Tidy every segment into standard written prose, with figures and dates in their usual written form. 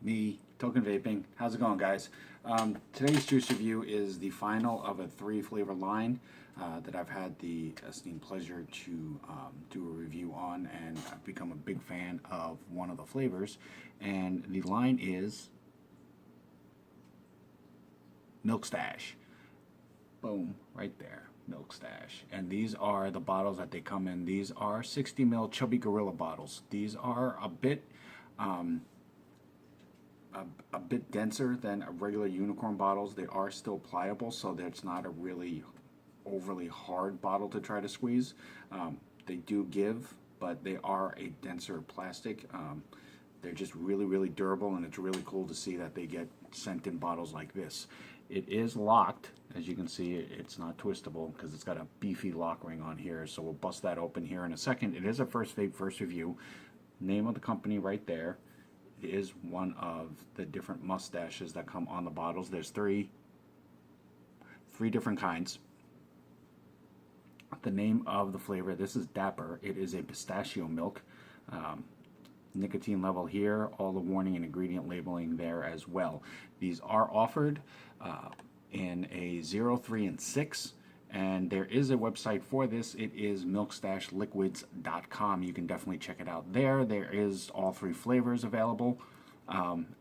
Me, Token Vaping. How's it going, guys? Today's juice review is the final of a 3-flavor line that I've had the esteemed pleasure to do a review on, and I've become a big fan of one of the flavors. And the line is Milkstache. Boom, right there, Milkstache. And these are the bottles that they come in. These are 60 ml Chubby Gorilla bottles. These are a bit denser than regular unicorn bottles. They are still pliable, so that's not a really overly hard bottle to try to squeeze. They do give, but they are a denser plastic. They're just really durable, and it's really cool to see that they get sent in bottles like this. It is locked, as you can see. It's not twistable because it's got a beefy lock ring on here, so we'll bust that open here in a second. It is a first vape, first review. Name of the company right there. It is one of the different mustaches that come on the bottles. There's three different kinds. The name of the flavor, this is Dapper. It is a pistachio milk. Nicotine level here, all the warning and ingredient labeling there as well. These are offered in a 0, 3, and 6. And there is a website for this. It is milkstacheliquids.com. You can definitely check it out there. There is all 3 flavors available,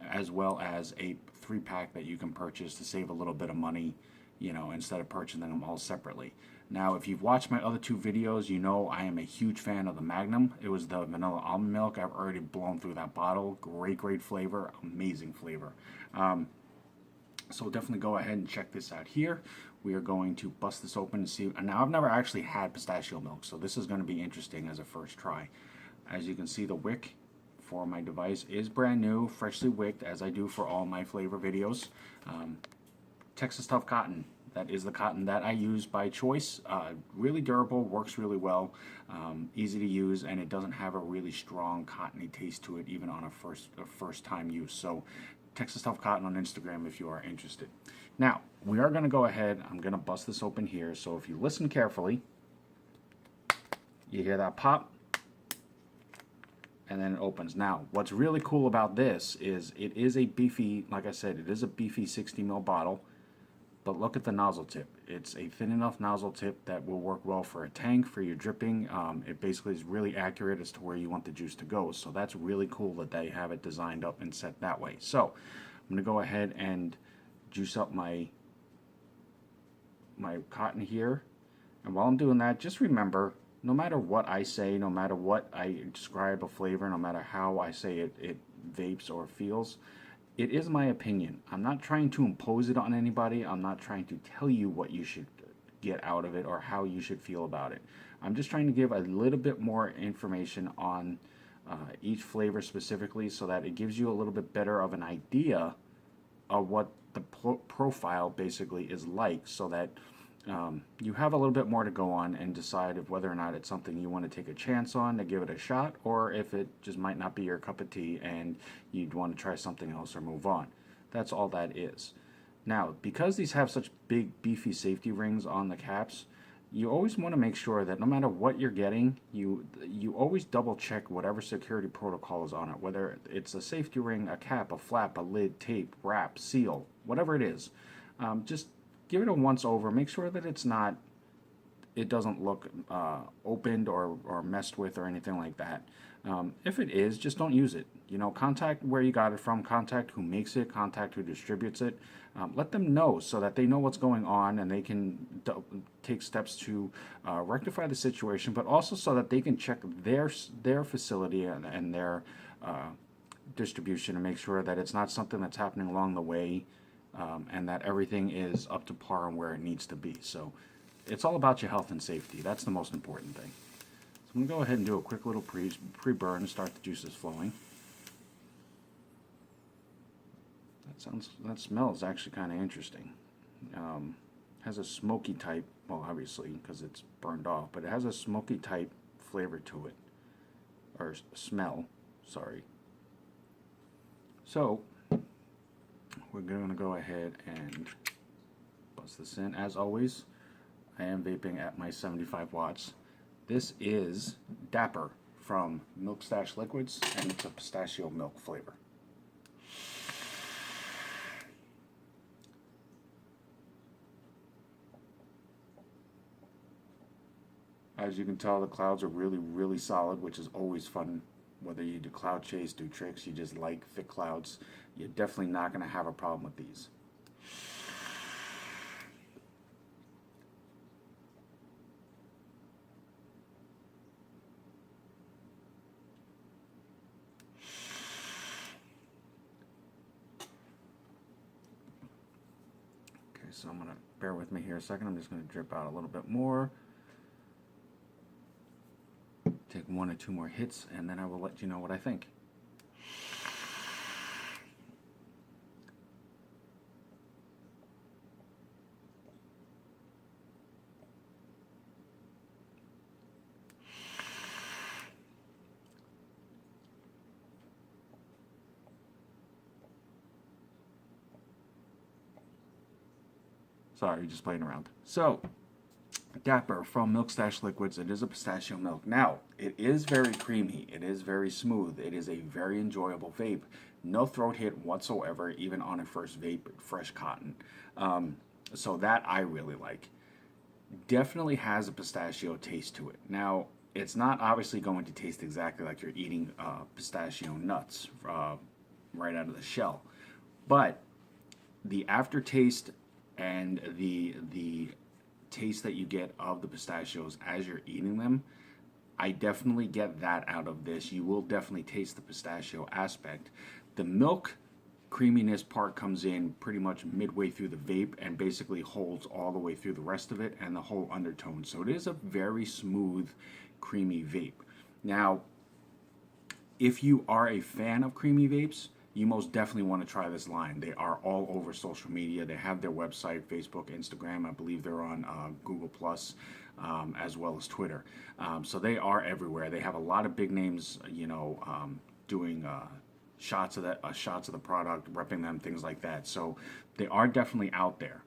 as well as a 3-pack that you can purchase to save a little bit of money, you know, instead of purchasing them all separately. Now, if you've watched my other 2 videos, you know I am a huge fan of the Magnum. It was the vanilla almond milk. I've already blown through that bottle. Great flavor, amazing flavor. So definitely go ahead and check this out here. We are going to bust this open and see. And now, I've never actually had pistachio milk, so this is going to be interesting as a first try. As you can see, the wick for my device is brand new, freshly wicked, as I do for all my flavor videos. Texas Tough Cotton. That is the cotton that I use by choice. Really durable, works really well, easy to use, and it doesn't have a really strong cottony taste to it, even on a first time use. So Texas Tough Cotton on Instagram if you are interested. Now, we are going to go ahead. I'm going to bust this open here. So if you listen carefully, you hear that pop, and then it opens. Now, what's really cool about this is it is a beefy, like I said, it is a beefy 60 ml bottle. But look at the nozzle tip. It's a thin enough nozzle tip that will work well for a tank, for your dripping. It basically is really accurate as to where you want the juice to go. So that's really cool that they have it designed up and set that way. So I'm going to go ahead and juice up my cotton here. And while I'm doing that, just remember, no matter what I say, no matter what I describe a flavor, no matter how I say it vapes or feels, it is my opinion. I'm not trying to impose it on anybody. I'm not trying to tell you what you should get out of it or how you should feel about it. I'm just trying to give a little bit more information on each flavor specifically, so that it gives you a little bit better of an idea of what the profile basically is like, so that you have a little bit more to go on and decide if whether or not it's something you want to take a chance on to give it a shot, or if it just might not be your cup of tea and you'd want to try something else or move on. That's all that is. Now, because these have such big beefy safety rings on the caps, you always want to make sure that no matter what you're getting, you always double check whatever security protocol is on it, whether it's a safety ring, a cap, a flap, a lid, tape, wrap, seal, whatever it is. Just give it a once over. Make sure that it doesn't look opened or messed with or anything like that. If it is, just don't use it. You know, contact where you got it from, contact who makes it, contact who distributes it. Let them know so that they know what's going on, and they can take steps to rectify the situation, but also so that they can check their facility and their distribution and make sure that it's not something that's happening along the way, and that everything is up to par and where it needs to be. So it's all about your health and safety. That's the most important thing. So I'm going to go ahead and do a quick little pre-burn to start the juices flowing. That smells actually kind of interesting. Has a smoky type, well, obviously because it's burned off, but it has a smoky type flavor to it, or smell, sorry. So we're going to go ahead and bust this in. As always, I am vaping at my 75 watts. This is Dapper from Milkstache Liquids, and it's a pistachio milk flavor. As you can tell, the clouds are really solid, which is always fun. Whether you do cloud chase, do tricks, you just like thick clouds, you're definitely not going to have a problem with these. Okay, so I'm going to bear with me here a second. I'm just going to drip out a little bit more. Take 1 or 2 more hits, and then I will let you know what I think. Sorry, just playing around. So, Dapper from Milkstache Liquids. It is a pistachio milk. Now, it is very creamy. It is very smooth. It is a very enjoyable vape. No throat hit whatsoever, even on a first vape, fresh cotton. So that I really like. Definitely has a pistachio taste to it. Now, it's not obviously going to taste exactly like you're eating pistachio nuts right out of the shell. But the aftertaste and the taste that you get of the pistachios as you're eating them, I definitely get that out of this. You will definitely taste the pistachio aspect. The milk creaminess part comes in pretty much midway through the vape and basically holds all the way through the rest of it and the whole undertone. So it is a very smooth, creamy vape. Now, if you are a fan of creamy vapes, you most definitely want to try this line. They are all over social media. They have their website, Facebook, Instagram. I believe they're on Google Plus, as well as Twitter. So they are everywhere. They have a lot of big names, doing shots of the product, repping them, things like that. So they are definitely out there.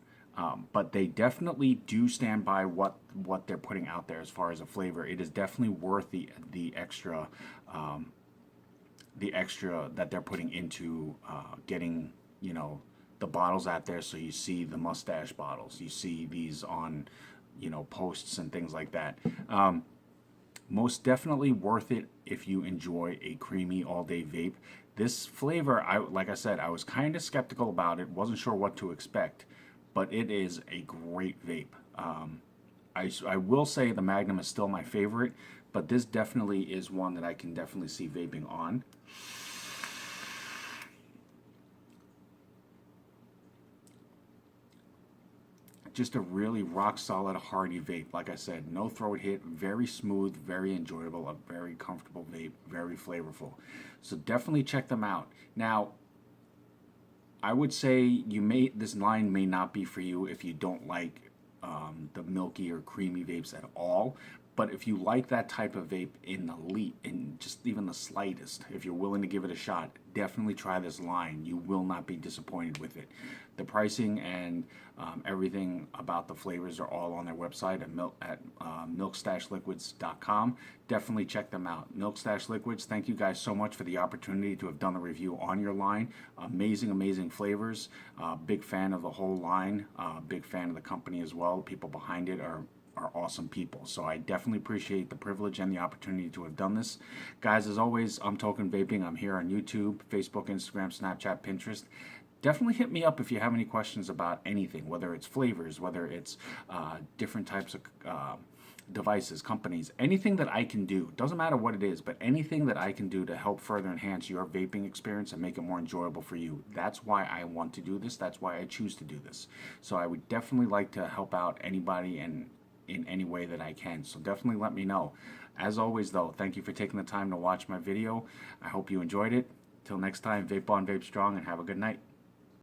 But they definitely do stand by what they're putting out there as far as a flavor. It is definitely worth the extra. The extra that they're putting into getting, the bottles out there. So you see the mustache bottles, you see these on, posts and things like that. Most definitely worth it if you enjoy a creamy all-day vape. This flavor, like I said, I was kind of skeptical about it, wasn't sure what to expect, but it is a great vape. I will say the Magnum is still my favorite, but this definitely is one that I can definitely see vaping on. Just a really rock solid, hearty vape. Like I said, no throat hit, very smooth, very enjoyable, a very comfortable vape, very flavorful. So definitely check them out. Now, I would say this line may not be for you if you don't like the milky or creamy vapes at all. But if you like that type of vape in just even the slightest, if you're willing to give it a shot, definitely try this line. You will not be disappointed with it. The pricing and everything about the flavors are all on their website at milkstacheliquids.com. Definitely check them out. Milkstache Liquids, thank you guys so much for the opportunity to have done the review on your line. Amazing flavors. Big fan of the whole line. Big fan of the company as well. The people behind it are awesome people. So I definitely appreciate the privilege and the opportunity to have done this. Guys, as always, I'm Token Vaping. I'm here on YouTube, Facebook, Instagram, Snapchat, Pinterest. Definitely hit me up if you have any questions about anything, whether it's flavors, whether it's different types of devices, companies, anything that I can do. Doesn't matter what it is, but anything that I can do to help further enhance your vaping experience and make it more enjoyable for you. That's why I want to do this. That's why I choose to do this. So I would definitely like to help out anybody and in any way that I can. So definitely let me know. As always though, thank you for taking the time to watch my video. I hope you enjoyed it. Till next time, vape on, vape strong, and have a good night.